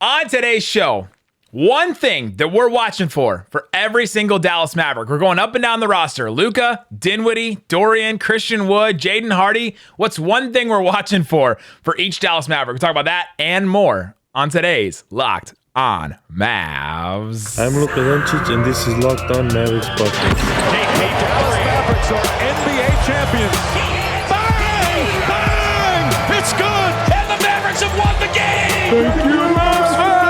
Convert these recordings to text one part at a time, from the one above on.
On today's show, one thing that we're watching for every single Dallas Maverick. We're going up and down the roster. Luka, Dinwiddie, Dorian, Christian Wood, Jaden Hardy. What's one thing we're watching for each Dallas Maverick? We'll talk about that and more on today's Locked On Mavs. I'm Luka Doncic, and this is Locked On Mavericks podcast. The Dallas Mavericks are NBA champions. Bang! Bang! It's good! And the Mavericks have won the game! Thank you, Mavs fans!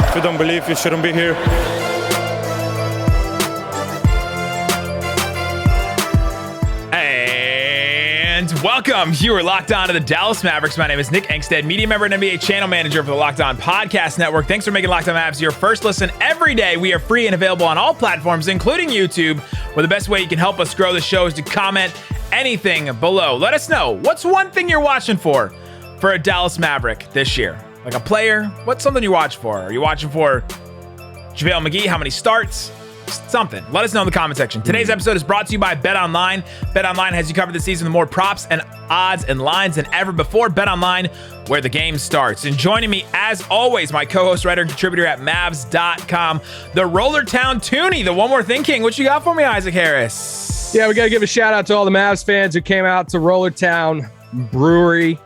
If you don't believe, you shouldn't be here. And welcome. You are locked on to the Dallas Mavericks. My name is Nick Angstadt, media member and NBA channel manager for the Locked On Podcast Network. Thanks for making Locked On Mavs your first listen every day. We are free and available on all platforms, including YouTube, where the best way you can help us grow the show is to comment anything below. Let us know, what's one thing you're watching for a Dallas Maverick this year? Like a player? What's something you watch for? Are you watching for JaVale McGee? How many starts? Something. Let us know in the comment section. Today's episode is brought to you by BetOnline. BetOnline has you covered this season with more props and odds and lines than ever before. BetOnline, where the game starts. And joining me, as always, my co-host, writer, and contributor at Mavs.com, the Roller Town Toonie, the One More Thing King. What you got for me, Isaac Harris? Yeah, we got to give a shout out to all the Mavs fans who came out to Roller Town Brewery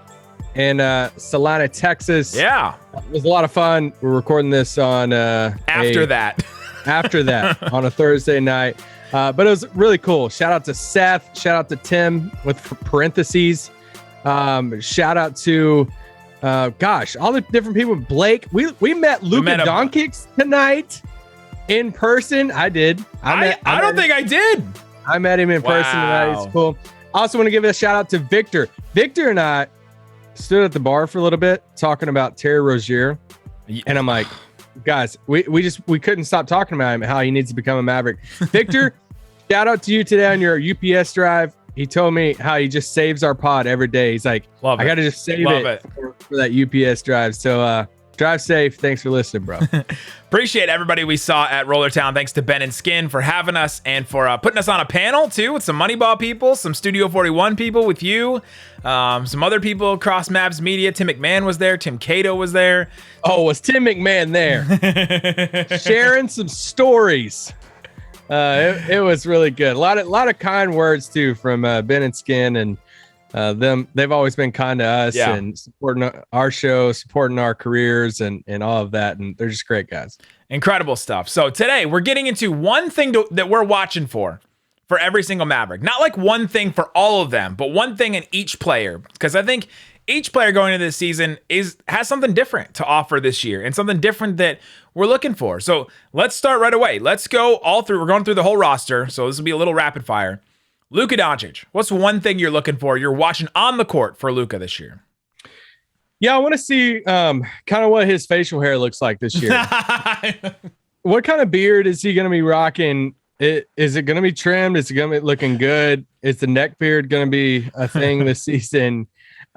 in Salina, Texas. Yeah. It was a lot of fun. We're recording this on after that on a Thursday night. But it was really cool. Shout out to Seth. Shout out to Tim with parentheses. Shout out to all the different people. Blake. We met Luka Doncic tonight in person. I did. I don't think I did. I met him in person tonight. It's cool. I also want to give a shout out to Victor. Victor and I stood at the bar for a little bit talking about Terry Rozier. And I'm like, guys, we couldn't stop talking about him, how he needs to become a Maverick. Victor, shout out to you today on your UPS drive. He told me how he just saves our pod every day. He's like, I got to just save it for that UPS drive. So drive safe. Thanks for listening, bro. Appreciate everybody we saw at Roller Town. Thanks to Ben and Skin for having us and for putting us on a panel too with some Moneyball people, some Studio 41 people with you, some other people across Mavs Media. Tim McMahon was there. Tim Cato was there. Oh, was Tim McMahon there? Sharing some stories. It was really good. A lot of kind words too from Ben and Skin and them. They've always been kind to us and supporting our show, supporting our careers and all of that. And they're just great guys. Incredible stuff. So today we're getting into one thing that we're watching for every single Maverick. Not like one thing for all of them, but one thing in each player. Because I think each player going into this season has something different to offer this year and something different that we're looking for. So let's start right away. Let's go all through. We're going through the whole roster. So this will be a little rapid fire. Luka Doncic, what's one thing you're looking for? You're watching on the court for Luka this year. Yeah, I want to see kind of what his facial hair looks like this year. What kind of beard is he going to be rocking? Is it going to be trimmed? Is it going to be looking good? Is the neck beard going to be a thing this season?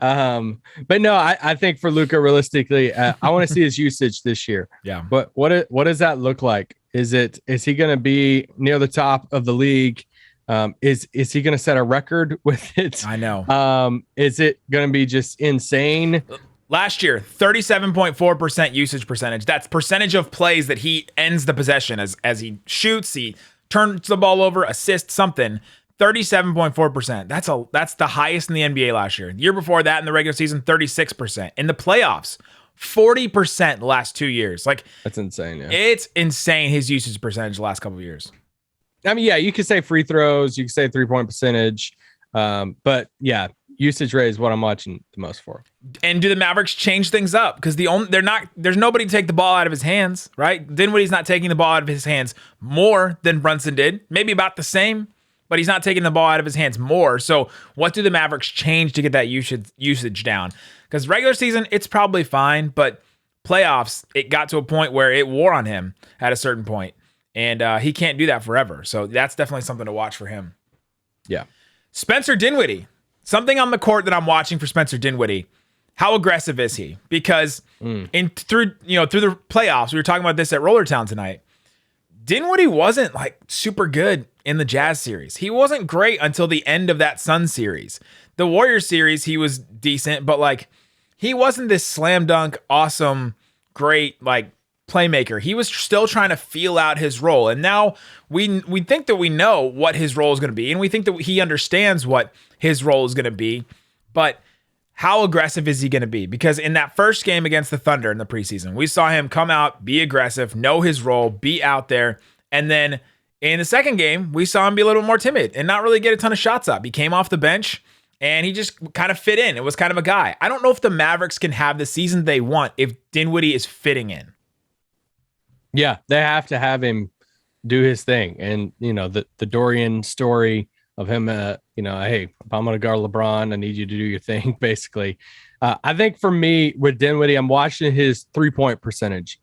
But no, I think for Luka, realistically, I want to see his usage this year. Yeah. But what does that look like? Is he going to be near the top of the league? Is he going to set a record with it? I know. Is it going to be just insane? Last year, 37.4% usage percentage. That's percentage of plays that he ends the possession as he shoots, he turns the ball over, assists, something. 37.4%. That's the highest in the NBA last year. The year before that in the regular season, 36%. In the playoffs, 40% the last 2 years. Like, that's insane. Yeah. It's insane his usage percentage the last couple of years. I mean, yeah, you could say free throws, you could say 3-point percentage, but yeah, usage rate is what I'm watching the most for. And do the Mavericks change things up? Because there's nobody to take the ball out of his hands, right? Dinwiddie's not taking the ball out of his hands more than Brunson did, maybe about the same, but he's not taking the ball out of his hands more. So what do the Mavericks change to get that usage down? Because regular season, it's probably fine, but playoffs, it got to a point where it wore on him at a certain point. And he can't do that forever. So that's definitely something to watch for him. Yeah. Spencer Dinwiddie. Something on the court that I'm watching for Spencer Dinwiddie. How aggressive is he? Because through the playoffs, we were talking about this at Roller Town tonight. Dinwiddie wasn't like super good in the Jazz series. He wasn't great until the end of that Sun series. The Warriors series, he was decent, but like he wasn't this slam dunk, awesome great like playmaker. He was still trying to feel out his role. And now we think that we know what his role is going to be. And we think that he understands what his role is going to be. But how aggressive is he going to be? Because in that first game against the Thunder in the preseason, we saw him come out, be aggressive, know his role, be out there. And then in the second game, we saw him be a little more timid and not really get a ton of shots up. He came off the bench and he just kind of fit in. It was kind of a guy. I don't know if the Mavericks can have the season they want if Dinwiddie is fitting in. Yeah, they have to have him do his thing. And, the Dorian story of him, hey, if I'm going to guard LeBron, I need you to do your thing, basically. I think for me, with Dinwiddie, I'm watching his 3-point percentage.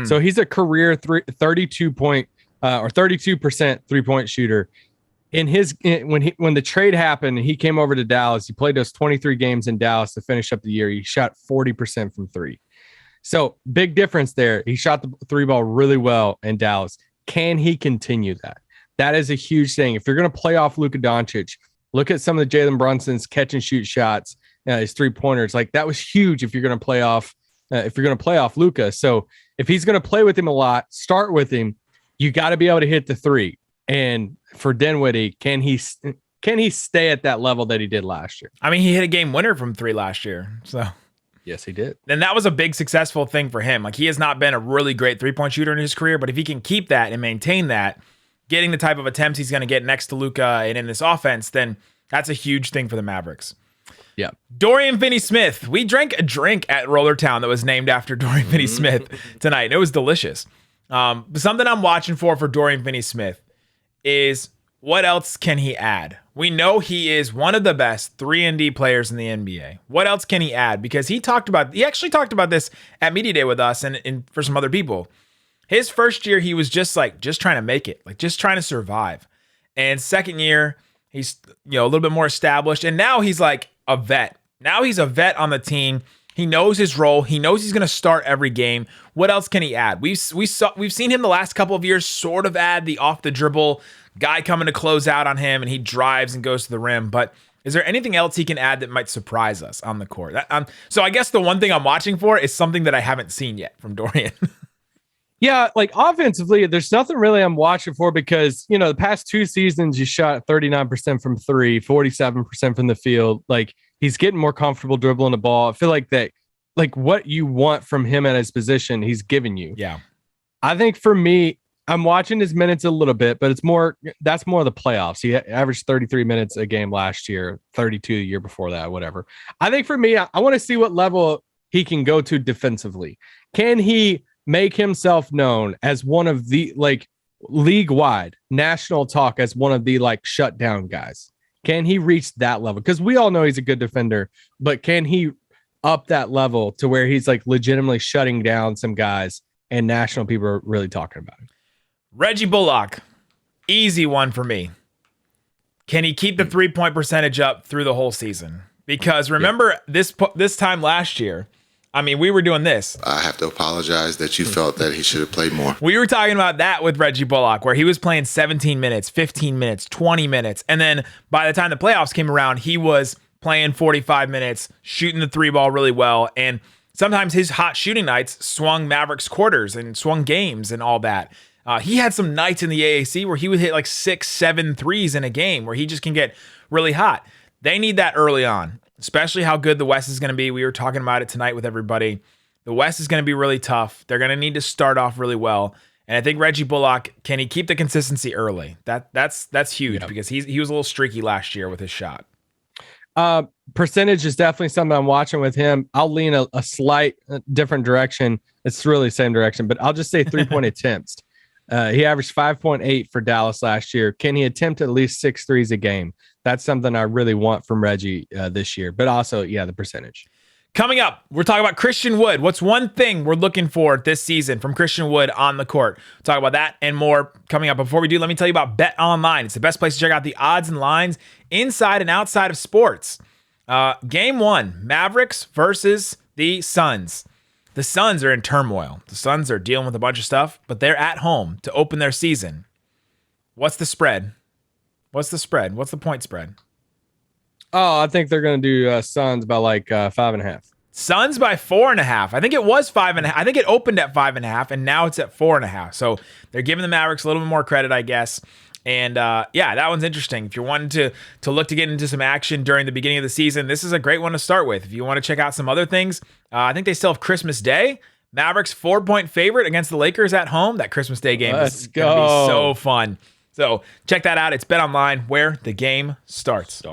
So he's a career 32% 3-point shooter. When the trade happened, he came over to Dallas. He played those 23 games in Dallas to finish up the year. He shot 40% from three. So big difference there. He shot the three ball really well in Dallas. Can he continue that? That is a huge thing. If you're going to play off Luka Doncic, look at some of the Jalen Brunson's catch and shoot shots, his 3-pointers. Like that was huge. If you're going to play off Luka. So if he's going to play with him a lot, start with him. You got to be able to hit the three. And for Dinwiddie, can he stay at that level that he did last year? I mean, he hit a game winner from three last year. So yes, he did. And that was a big successful thing for him. Like he has not been a really great 3-point shooter in his career, but if he can keep that and maintain that, getting the type of attempts he's going to get next to Luka and in this offense, then that's a huge thing for the Mavericks. Yeah. Dorian Finney-Smith. We drank a drink at Roller Town that was named after Dorian Finney-Smith tonight. And it was delicious. Something I'm watching for Dorian Finney-Smith is what else can he add? We know he is one of the best 3-and-D players in the NBA. What else can he add? Because he actually talked about this at Media Day with us and for some other people. His first year, he was just trying to make it, like just trying to survive. And second year, he's a little bit more established. And now he's like a vet. Now he's a vet on the team. He knows his role. He knows he's going to start every game. What else can he add? We've seen him the last couple of years sort of add the off the dribble guy coming to close out on him, and he drives and goes to the rim. But is there anything else he can add that might surprise us on the court? So I guess the one thing I'm watching for is something that I haven't seen yet from Dorian. Yeah, like offensively, there's nothing really I'm watching for because, the past 2 seasons, you shot 39% from three, 47% from the field. Like, he's getting more comfortable dribbling the ball. I feel like that, like what you want from him at his position, he's giving you. Yeah. I think for me, I'm watching his minutes a little bit, but that's more of the playoffs. He averaged 33 minutes a game last year, 32 the year before that, whatever. I think for me, I want to see what level he can go to defensively. Can he make himself known as one of the league-wide national talk as one of the shutdown guys? Can he reach that level? Because we all know he's a good defender, but can he up that level to where he's legitimately shutting down some guys and national people are really talking about him? Reggie Bullock, easy one for me. Can he keep the 3-point percentage up through the whole season? Because remember this time last year, I mean, we were doing this. I have to apologize that you felt that he should have played more. We were talking about that with Reggie Bullock, where he was playing 17 minutes, 15 minutes, 20 minutes. And then by the time the playoffs came around, he was playing 45 minutes, shooting the three ball really well. And sometimes his hot shooting nights swung Mavericks quarters and swung games and all that. He had some nights in the AAC where he would hit 6-7 threes in a game where he just can get really hot. They need that early on, especially how good the West is going to be. We were talking about it tonight with everybody. The West is going to be really tough. They're going to need to start off really well. And I think Reggie Bullock, can he keep the consistency early? That's huge because he was a little streaky last year with his shot. Percentage is definitely something I'm watching with him. I'll lean a slight different direction. It's really the same direction, but I'll just say 3-point attempts. He averaged 5.8 for Dallas last year. Can he attempt at least 6 threes a game? That's something I really want from Reggie this year, but also, the percentage. Coming up, we're talking about Christian Wood. What's one thing we're looking for this season from Christian Wood on the court? We'll talk about that and more coming up. Before we do, let me tell you about BetOnline. It's the best place to check out the odds and lines inside and outside of sports. Game 1, Mavericks versus the Suns. The Suns are in turmoil. The Suns are dealing with a bunch of stuff, but they're at home to open their season. What's the spread? What's the point spread? Oh, I think they're going to do Suns by 5.5. Suns by 4.5. I think it was 5.5. I think it opened at 5.5, and now it's at 4.5. So they're giving the Mavericks a little bit more credit, I guess. And yeah, that one's interesting. If you're wanting to look to get into some action during the beginning of the season, this is a great one to start with. If you want to check out some other things, I think they still have Christmas Day. Mavericks 4-point favorite against the Lakers at home. That Christmas Day game is going to be so fun. So check that out. It's BetOnline, where the game starts.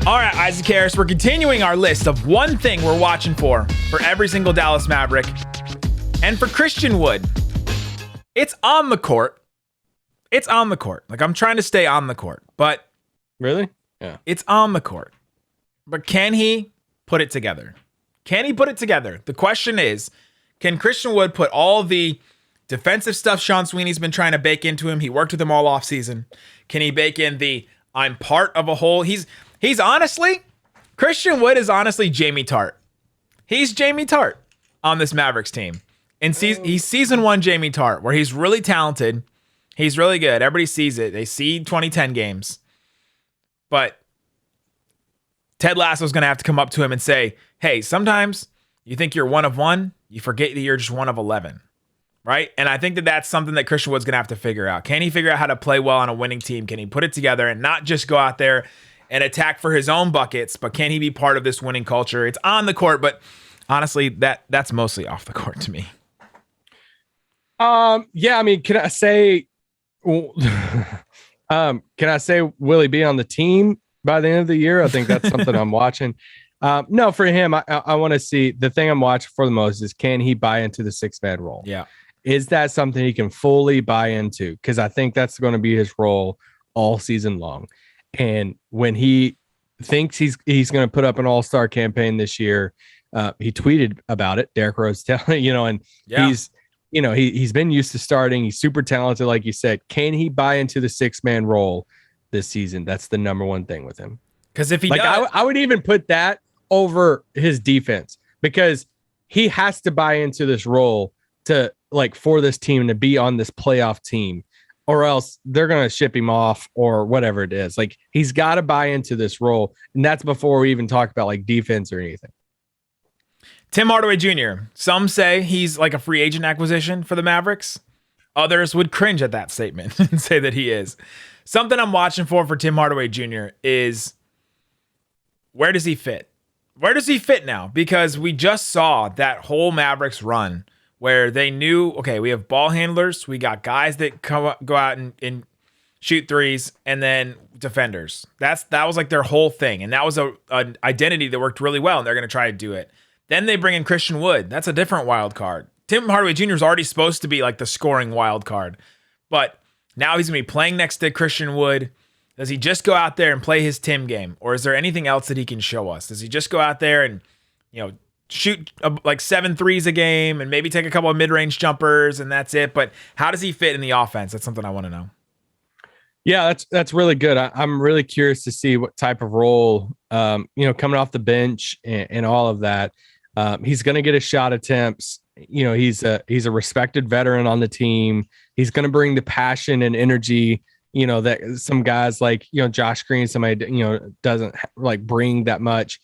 All right, Isaac Harris, we're continuing our list of one thing we're watching for every single Dallas Maverick. And for Christian Wood, it's on the court. It's on the court. Like, I'm trying to stay on the court, but Really? Yeah. it's on the court. But can he put it together? Can he put it together? The question is, can Christian Wood put all the defensive stuff Sean Sweeney's been trying to bake into him? He worked with him all offseason. Can he bake in the I'm part of a whole? He's honestly, Christian Wood is honestly Jamie Tart. He's Jamie Tart on this Mavericks team. And he's season 1 Jamie Tart, where he's really talented. He's really good. Everybody sees it. They see 2010 games. But Ted Lasso's going to have to come up to him and say, hey, sometimes you think you're one of one, you forget that you're just one of 11. Right? And I think that that's something that Christian Wood's going to have to figure out. Can he figure out how to play well on a winning team? Can he put it together and not just go out there and attack for his own buckets, but can he be part of this winning culture? It's on the court, but honestly, that's mostly off the court to me. Yeah, I mean, can I say will he be on the team by the end of the year? I think that's something I'm watching. No, for him, I want to see, the thing I'm watching for the most is, can he buy into the 6-man role? Yeah. Is that something he can fully buy into? Because I think that's going to be his role all season long. And when he thinks he's going to put up an all-star campaign this year, he tweeted about it. Derrick Rose telling, and Yeah. he's been used to starting. He's super talented, like you said. Can he buy into the 6-man role this season? That's the number one thing with him. Because if he does, I would even put that over his defense, because he has to buy into this role to, like, for this team to be on this playoff team, or else they're going to ship him off or whatever it is. Like, he's got to buy into this role. And that's before we even talk about, like, defense or anything. Tim Hardaway Jr., some say he's like a free agent acquisition for the Mavericks. Others would cringe at that statement and say that he is. Something I'm watching for Tim Hardaway Jr. is, where does he fit? Where does he fit now? Because we just saw that whole Mavericks run where they knew, okay, we have ball handlers, we got guys that go out and shoot threes, and then defenders. That was like their whole thing, and that was an identity that worked really well, and they're going to try to do it. Then they bring in Christian Wood. That's a different wild card. Tim Hardaway Jr. is already supposed to be like the scoring wild card, but now he's going to be playing next to Christian Wood. Does he just go out there and play his Tim game, or is there anything else that he can show us? Does he just go out there and, shoot like 7 threes a game and maybe take a couple of mid-range jumpers and that's it? But how does he fit in the offense? That's something I want to know. Yeah, that's really good. I'm really curious to see what type of role, coming off the bench and all of that. He's going to get his shot attempts. He's a respected veteran on the team. He's going to bring the passion and energy, that some guys like, Josh Green, somebody, doesn't like bring that much.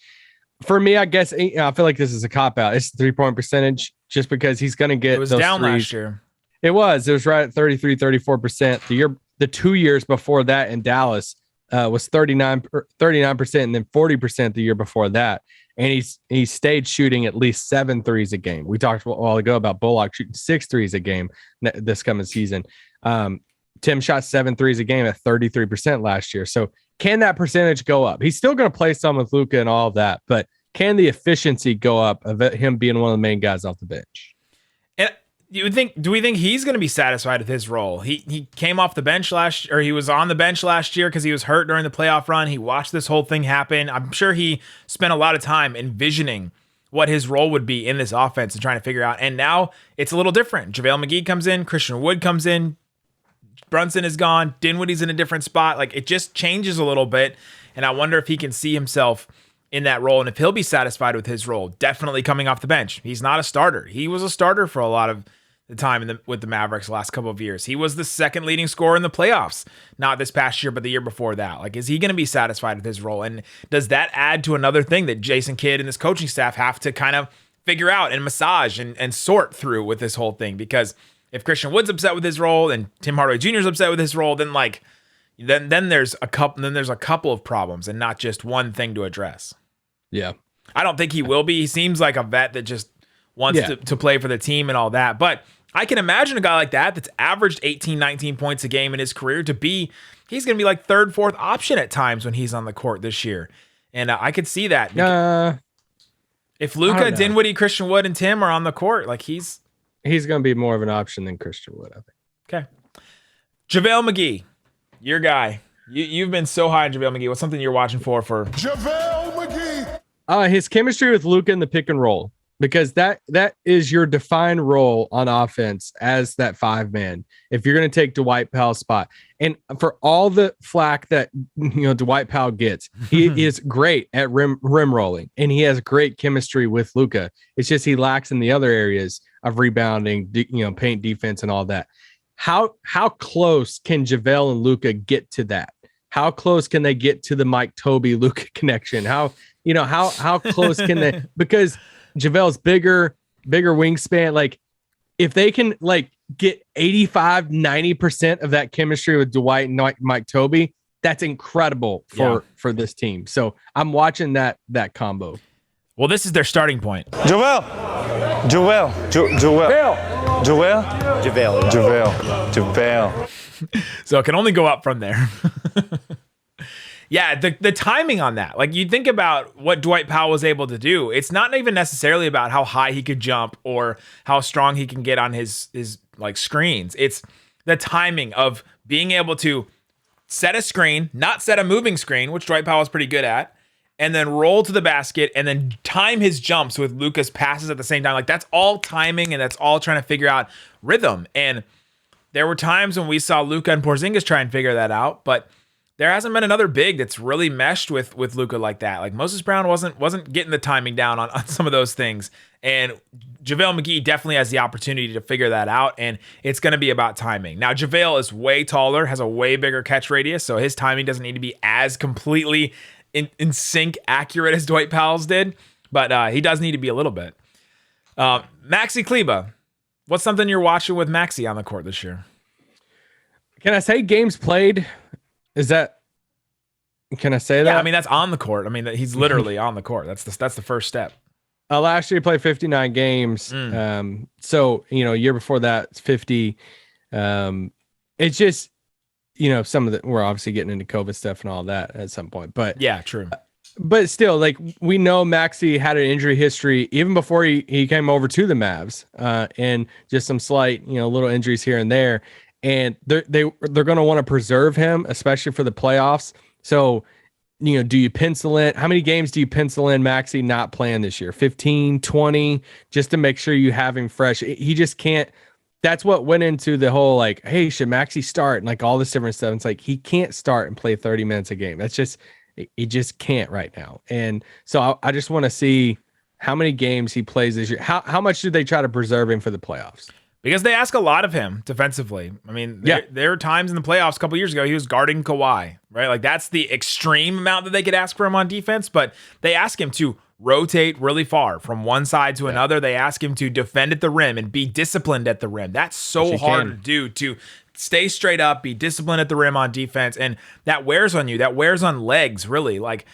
For me, I guess, I feel like this is a cop-out. It's 3-point percentage, just because he's going to get those down threes. last year. It was right at 33, 34%. The 2 years before that in Dallas was 39%, and then 40% the year before that. And he stayed shooting at least 7 threes a game. We talked a while ago about Bullock shooting 6 threes a game this coming season. Tim shot 7 threes a game at 33% last year. So can that percentage go up? He's still going to play some with Luka and all of that, but can the efficiency go up of him being one of the main guys off the bench? And do we think he's going to be satisfied with his role? He came off the bench he was on the bench last year because he was hurt during the playoff run. He watched this whole thing happen. I'm sure he spent a lot of time envisioning what his role would be in this offense and trying to figure out. And now it's a little different. JaVale McGee comes in, Christian Wood comes in, Brunson is gone, Dinwiddie's in a different spot. Like, it just changes a little bit. And I wonder if he can see himself in that role and if he'll be satisfied with his role. Definitely coming off the bench. He's not a starter. He was a starter for a lot of the time with the Mavericks the last couple of years. He was the second leading scorer in the playoffs, not this past year, but the year before that. Like, is he going to be satisfied with his role? And does that add to another thing that Jason Kidd and this coaching staff have to kind of figure out and massage and sort through with this whole thing? Because if Christian Wood's upset with his role and Tim Hardaway Jr. is upset with his role, then there's a couple of problems and not just one thing to address. Yeah. I don't think he will be. He seems like a vet that just wants to play for the team and all that. But I can imagine a guy like that that's averaged 18, 19 points a game in his career he's going to be like third, fourth option at times when he's on the court this year. And I could see that. If Luka, Dinwiddie, Christian Wood, and Tim are on the court, like he's going to be more of an option than Christian Wood, I think. Okay. JaVale McGee, your guy. You've been so high on JaVale McGee. What's something you're watching for JaVale McGee? His chemistry with Luka in the pick and roll, because that is your defined role on offense as that 5-man. If you're going to take Dwight Powell's spot, and for all the flack that Dwight Powell gets, he is great at rim rolling, and he has great chemistry with Luka. It's just he lacks in the other areas of rebounding, paint defense, and all that. How close can JaVale and Luka get to that? How close can they get to the Mike Toby Luka connection? How close can they? Because JaVale's bigger wingspan. Like, if they can get 85, 90% of that chemistry with Dwight and Mike Toby, that's incredible for this team. So I'm watching that combo. Well, this is their starting point. JaVale. So it can only go up from there. Yeah, the timing on that. Like, you think about what Dwight Powell was able to do. It's not even necessarily about how high he could jump or how strong he can get on his screens. It's the timing of being able to set a screen, not set a moving screen, which Dwight Powell is pretty good at, and then roll to the basket and then time his jumps with Luka's passes at the same time. Like, that's all timing, and that's all trying to figure out rhythm. And there were times when we saw Luka and Porzingis try and figure that out, but there hasn't been another big that's really meshed with Luka like that. Like, Moses Brown wasn't getting the timing down on some of those things. And JaVale McGee definitely has the opportunity to figure that out, and it's going to be about timing. Now, JaVale is way taller, has a way bigger catch radius, so his timing doesn't need to be as completely in sync accurate as Dwight Powell's did, but he does need to be a little bit. Maxi Kleber, what's something you're watching with Maxi on the court this year? Can I say games played? Can I say that? Yeah, I mean, that's on the court. I mean, he's literally on the court. That's the first step. Last year he played 59 games. So, year before that, it's 50. It's just, some of we're obviously getting into COVID stuff and all that at some point, but yeah, true. But still, like, we know Maxi had an injury history even before he came over to the Mavs, and just some slight, little injuries here and there. And they're going to want to preserve him, especially for the playoffs. So, do you pencil in? How many games do you pencil in Maxi not playing this year? 15, 20, just to make sure you have him fresh. He just can't. That's what went into the whole, like, hey, should Maxi start? And like all this different stuff. It's like, he can't start and play 30 minutes a game. That's just, he just can't right now. And so I just want to see how many games he plays this year. How much do they try to preserve him for the playoffs? Because they ask a lot of him defensively. I mean, there are times in the playoffs a couple years ago he was guarding Kawhi, right? Like, that's the extreme amount that they could ask for him on defense, but they ask him to rotate really far from one side to another. They ask him to defend at the rim and be disciplined at the rim. That's so hard to do, to stay straight up, be disciplined at the rim on defense, and that wears on you. That wears on legs, really. Like,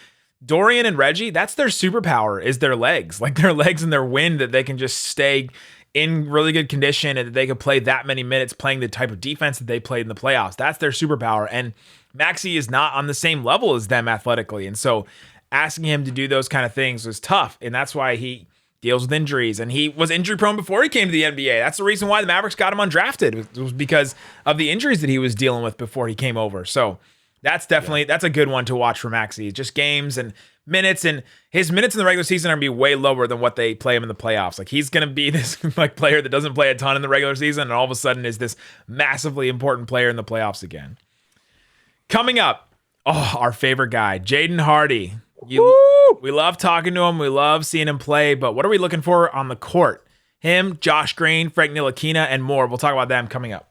Dorian and Reggie, that's their superpower, is their legs. Like, their legs and their wind, that they can just stay in really good condition and that they could play that many minutes playing the type of defense that they played in the playoffs. That's their superpower. And Maxi is not on the same level as them athletically. And so asking him to do those kind of things was tough. And that's why he deals with injuries. And he was injury prone before he came to the NBA. That's the reason why the Mavericks got him undrafted. It was because of the injuries that he was dealing with before he came over. So that's definitely, that's a good one to watch for Maxi. Just games and minutes, and his minutes in the regular season are going to be way lower than what they play him in the playoffs. Like, he's going to be this like player that doesn't play a ton in the regular season and all of a sudden is this massively important player in the playoffs again. Coming up, our favorite guy, Jaden Hardy. We love talking to him. We love seeing him play, but what are we looking for on the court Him, Josh Green, Frank Ntilikina, and more. We'll talk about them coming up.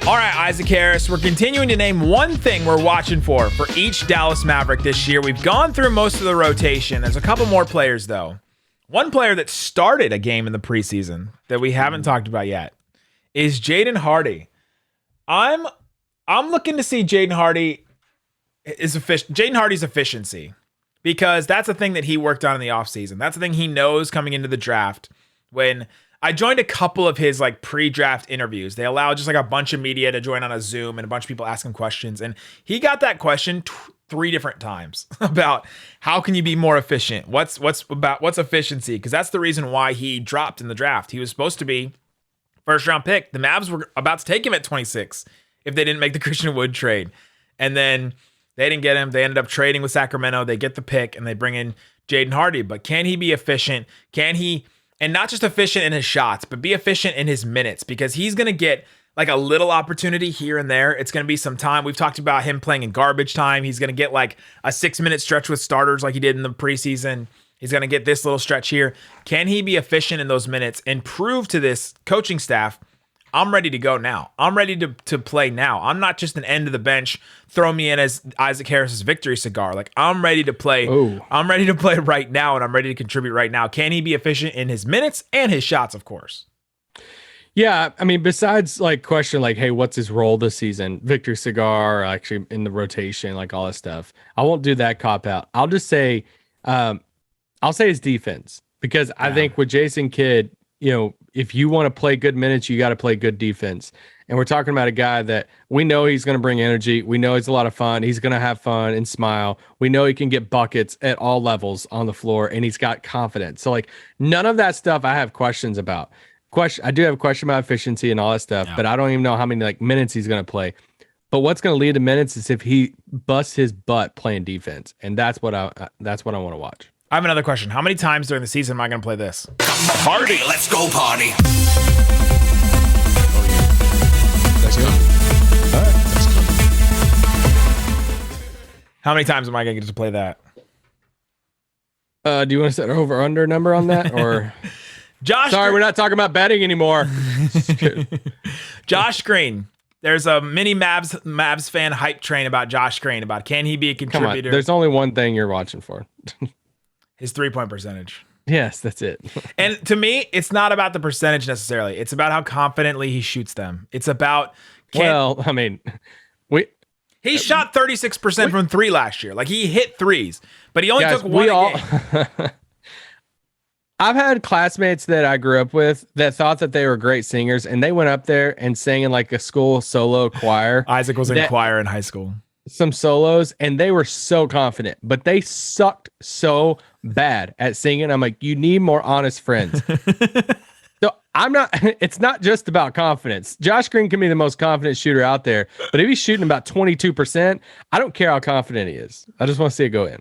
All right, Isaac Harris, we're continuing to name one thing we're watching for each Dallas Maverick this year. We've gone through most of the rotation. There's a couple more players, though. One player that started a game in the preseason that we haven't talked about yet is Jaden Hardy. I'm looking to see Jaden Hardy's efficiency, because that's a thing that he worked on in the offseason. That's the thing he knows coming into the draft. When I joined a couple of his like pre-draft interviews, they allow just like a bunch of media to join on a Zoom and a bunch of people ask him questions. And he got that question 3 different times about how can you be more efficient? What's efficiency? Because that's the reason why he dropped in the draft. He was supposed to be first round pick. The Mavs were about to take him at 26 if they didn't make the Christian Wood trade. And then they didn't get him. They ended up trading with Sacramento. They get the pick and they bring in Jaden Hardy. But can he be efficient? Can he, and not just efficient in his shots, but be efficient in his minutes? Because he's going to get like a little opportunity here and there. It's going to be some time. We've talked about him playing in garbage time. He's going to get like a 6-minute stretch with starters like he did in the preseason. He's going to get this little stretch here. Can he be efficient in those minutes and prove to this coaching staff, I'm ready to go now. I'm ready to play now. I'm not just an end of the bench. Throw me in as Isaac Harris's victory cigar. Like, I'm ready to play. Ooh. I'm ready to play right now, and I'm ready to contribute right now. Can he be efficient in his minutes and his shots, of course? Yeah, I mean, besides like question like, hey, what's his role this season? Victory cigar, actually in the rotation, like all that stuff. I won't do that cop out. I'll just say, I'll say his defense, because I think with Jason Kidd, you know, if you want to play good minutes, you got to play good defense. And we're talking about a guy that we know he's going to bring energy. We know he's a lot of fun. He's going to have fun and smile. We know he can get buckets at all levels on the floor, and he's got confidence. So like none of that stuff I have questions about. I do have a question about efficiency and all that stuff, but I don't even know how many like minutes he's going to play. But what's going to lead to minutes is if he busts his butt playing defense, and that's what I want to watch. I have another question. How many times during the season am I going to play this? Party. Let's go party. Let's go. All right, let's go. How many times am I going to get to play that? Do you want to set an over-under number on that, or? Sorry, we're not talking about betting anymore. Josh Green. There's a mini Mavs fan hype train about Josh Green, about can he be a contributor? Come on, there's only one thing you're watching for. His 3-point percentage. Yes, that's it. And to me, it's not about the percentage necessarily. It's about how confidently he shoots them. It's about he shot 36% from 3 last year. Like, he hit threes, but he only took one a game. I've had classmates that I grew up with that thought that they were great singers, and they went up there and sang in like a school solo choir. Isaac was in choir in high school. Some solos, and they were so confident, but they sucked so bad at singing. I'm like, you need more honest friends. So it's not just about confidence. Josh Green can be the most confident shooter out there, but if he's shooting about 22%, I don't care how confident he is. I just want to see it go in.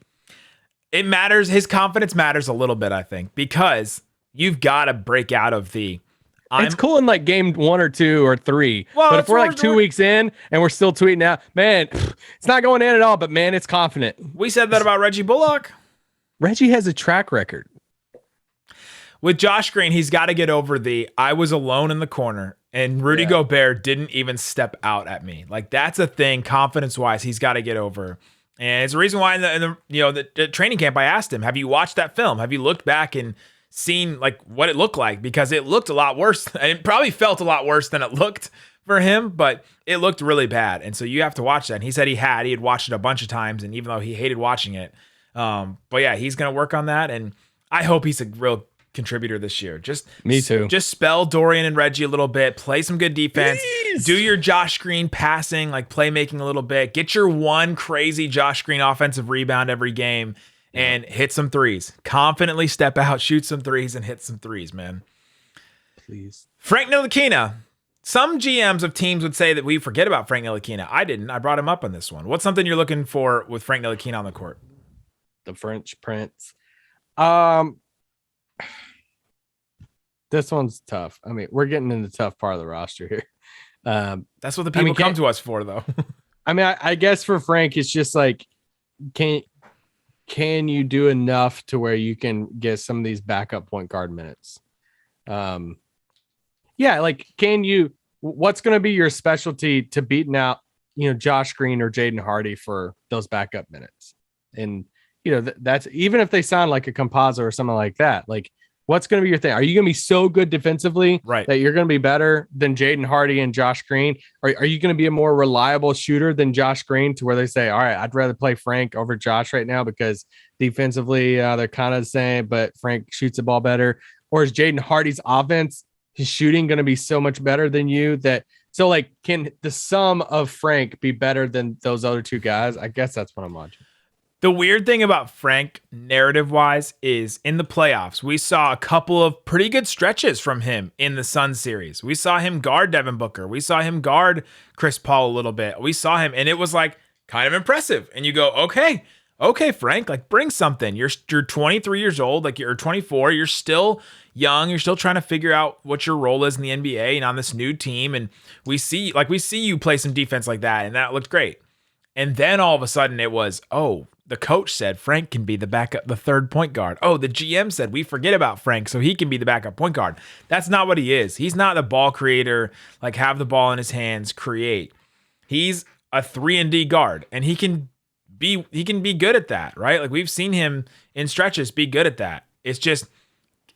It matters. His confidence matters a little bit, I think, because you've got to break out of it's cool in like game 1 or 2 or 3. Well, but if we're like 2 weeks in and we're still tweeting out, man, it's not going in at all, but man, it's confident. We said that about Reggie Bullock. Reggie has a track record. With Josh Green, he's got to get over I was alone in the corner and Rudy Gobert didn't even step out at me. Like, that's a thing, confidence-wise, he's got to get over. And it's the reason why in the training camp, I asked him, have you watched that film? Have you looked back and seen like what it looked like? Because it looked a lot worse. And it probably felt a lot worse than it looked for him, but it looked really bad. And so you have to watch that. And he said he had watched it a bunch of times. And even though he hated watching it, but yeah, he's going to work on that. And I hope he's a real contributor this year. Me too. Just spell Dorian and Reggie a little bit, play some good defense, Please. Do your Josh Green passing, like playmaking a little bit, get your one crazy Josh Green offensive rebound every game and hit some threes. Confidently step out, shoot some threes and hit some threes, man. Please. Frank Ntilikina. Some GMs of teams would say that we forget about Frank Ntilikina. I didn't. I brought him up on this one. What's something you're looking for with Frank Ntilikina on the court? The French Prince. This one's tough. I mean, we're getting in the tough part of the roster here. That's what the people come to us for, though. I mean, I guess for Frank, it's just like, can can you do enough to where you can get some of these backup point guard minutes? Yeah, like what's going to be your specialty to beating out, Josh Green or Jaden Hardy for those backup minutes? And, that's even if they sound like a composite or something like that, like what's going to be your thing? Are you going to be so good defensively that you're going to be better than Jaden Hardy and Josh Green? Or are you going to be a more reliable shooter than Josh Green to where they say, all right, I'd rather play Frank over Josh right now because defensively they're kind of the same, but Frank shoots the ball better? Or is Jaden Hardy's offense, his shooting, going to be so much better than you so like, can the sum of Frank be better than those other two guys? I guess that's what I'm watching. The weird thing about Frank, narrative-wise, is in the playoffs, we saw a couple of pretty good stretches from him in the Suns series. We saw him guard Devin Booker. We saw him guard Chris Paul a little bit. We saw him, and it was like kind of impressive. And you go, okay, Frank, like bring something. You're 23 years old, like you're 24. You're still young. You're still trying to figure out what your role is in the NBA and on this new team. And we see you play some defense like that, and that looked great. And then all of a sudden it was, the coach said Frank can be the backup, the third point guard. Oh, the GM said we forget about Frank, so he can be the backup point guard. That's not what he is. He's not the ball creator, like have the ball in his hands, create. He's a 3-and-D guard, and he can be good at that, right? Like we've seen him in stretches be good at that. It's just,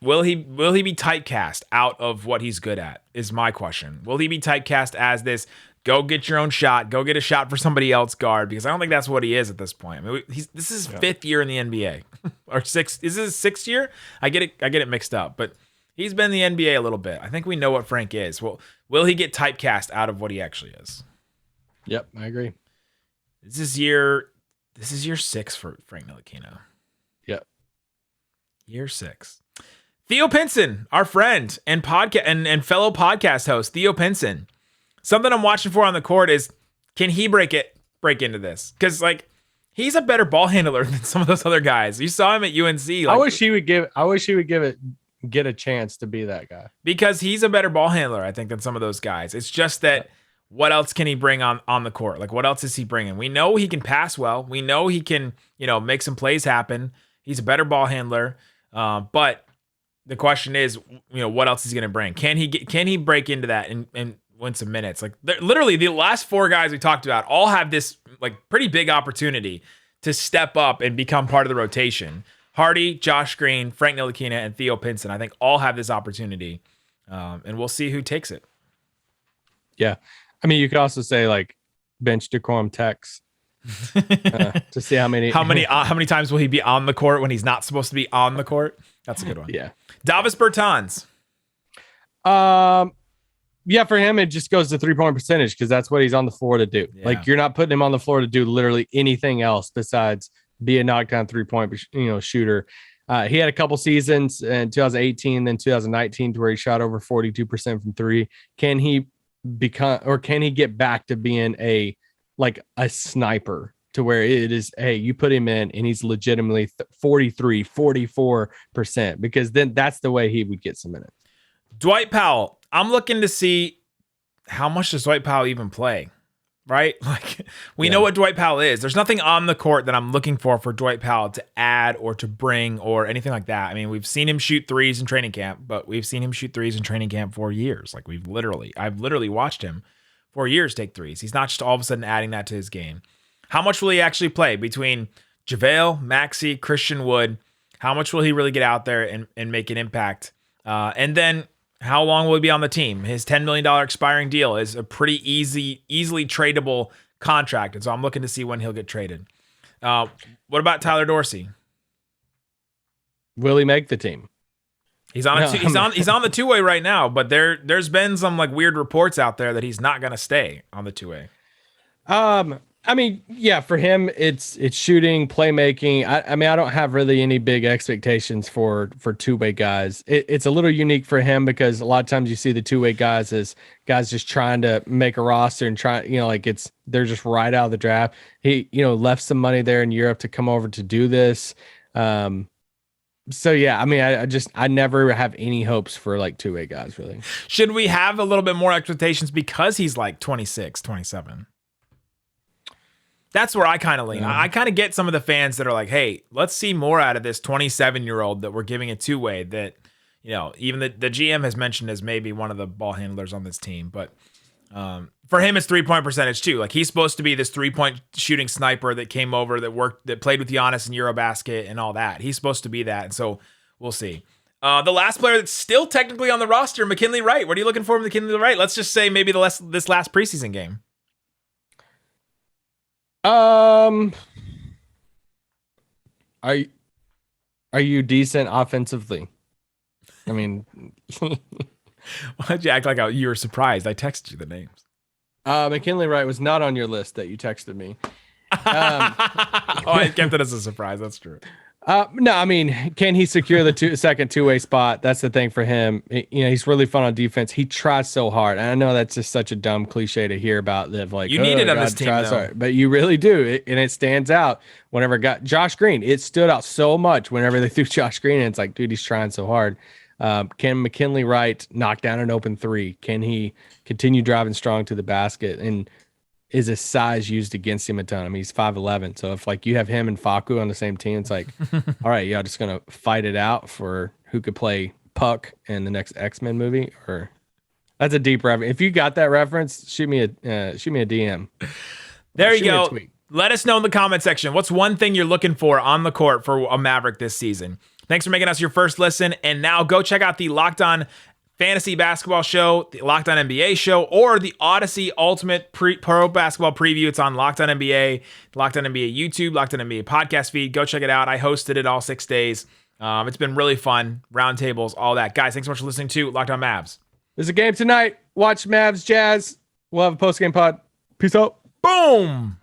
will he be typecast out of what he's good at is my question. Will he be typecast as this go get your own shot, go get a shot for somebody else guard? Because I don't think that's what he is at this point. I mean, this is his fifth year in the NBA or sixth. Is this his sixth year? I get it mixed up, but he's been in the NBA a little bit. I think we know what Frank is. Well, will he get typecast out of what he actually is? Yep, I agree. This is year 6 for Frank Ntilikina. Yep. Year 6. Theo Pinson, our friend and and fellow podcast host, Theo Pinson. Something I'm watching for on the court is, can he break into this? Because like he's a better ball handler than some of those other guys. You saw him at UNC. Like, I wish he would get a chance to be that guy. Because he's a better ball handler, I think, than some of those guys. It's just that what else can he bring on the court? Like what else is he bringing? We know he can pass well. We know he can, make some plays happen. He's a better ball handler. But the question is, what else is he going to bring? Can he break into that and win some minutes? Like literally the last 4 guys we talked about all have this like pretty big opportunity to step up and become part of the rotation. Hardy, Josh Green, Frank Ntilikina, and Theo Pinson, I think all have this opportunity. And we'll see who takes it. Yeah. I mean, you could also say like bench Decorum Tex to see how many times will he be on the court when he's not supposed to be on the court? That's a good one. Yeah. Davis Bertans. Yeah, for him, it just goes to 3-point percentage because that's what he's on the floor to do. Yeah. Like you're not putting him on the floor to do literally anything else besides be a knockdown 3-point, shooter. He had a couple seasons in 2018, then 2019 to where he shot over 42% from 3. Can he get back to being a sniper to where it is, hey, you put him in and he's legitimately 43, 44%, because then that's the way he would get some minutes. Dwight Powell. I'm looking to see how much does Dwight Powell even play, right? Like we know what Dwight Powell is. There's nothing on the court that I'm looking for Dwight Powell to add or to bring or anything like that. I mean, we've seen him shoot threes in training camp, but we've seen him shoot threes in training camp for years. Like I've literally watched him for years take threes. He's not just all of a sudden adding that to his game. How much will he actually play between JaVale, Maxey, Christian Wood? How much will he really get out there and make an impact? And then how long will he be on the team? His $10 million expiring deal is a pretty easily tradable contract. And so I'm looking to see when he'll get traded. What about Tyler Dorsey? Will he make the team? He's on the two-way right now, but there's been some like weird reports out there that he's not going to stay on the two-way. I mean, yeah, for him, it's shooting, playmaking. I mean, I don't have really any big expectations for two-way guys. It's a little unique for him because a lot of times you see the two-way guys as guys just trying to make a roster and they're just right out of the draft. He, left some money there in Europe to come over to do this. So yeah, I mean, I never have any hopes for like two-way guys really. Should we have a little bit more expectations because he's like 26, 27? That's where I kind of lean. I kind of get some of the fans that are like, hey, let's see more out of this 27-year-old that we're giving a two-way that, even the GM has mentioned as maybe one of the ball handlers on this team. But for him, it's 3-point percentage too. Like, he's supposed to be this 3-point shooting sniper that came over, that played with Giannis in Eurobasket and all that. He's supposed to be that. And so we'll see. The last player that's still technically on the roster, McKinley Wright. What are you looking for from McKinley Wright? Let's just say maybe this last preseason game. Are you decent offensively? I mean, why'd you act like you were surprised? I texted you the names. McKinley Wright was not on your list that you texted me. I kept it as a surprise. That's true. No, I mean, can he secure the second two-way spot? That's the thing for him. He's really fun on defense. He tries so hard. And I know that's just such a dumb cliche to hear about that. Like, you need it on this team, though. But you really do. And it stands out whenever Josh Green. It stood out so much whenever they threw Josh Green. And it's like, dude, he's trying so hard. Can McKinley Wright knock down an open three? Can he continue driving strong to the basket? And is his size used against him a ton? I mean, he's 5'11". So if you have him and Facu on the same team, it's like, all right, y'all just gonna fight it out for who could play Puck in the next X-Men movie. Or that's a deep reference. If you got that reference, shoot me a DM. There you go. Let us know in the comment section. What's one thing you're looking for on the court for a Maverick this season? Thanks for making us your first listen. And now go check out the Locked On Fantasy Basketball Show, the Locked On NBA Show, or the Odyssey Ultimate Pro Basketball Preview. It's on Locked On NBA, Locked On NBA YouTube, Locked On NBA podcast feed. Go check it out. I hosted it all 6 days. It's been really fun. Roundtables, all that. Guys, thanks so much for listening to Locked On Mavs. There's a game tonight. Watch Mavs Jazz. We'll have a post-game pod. Peace out. Boom.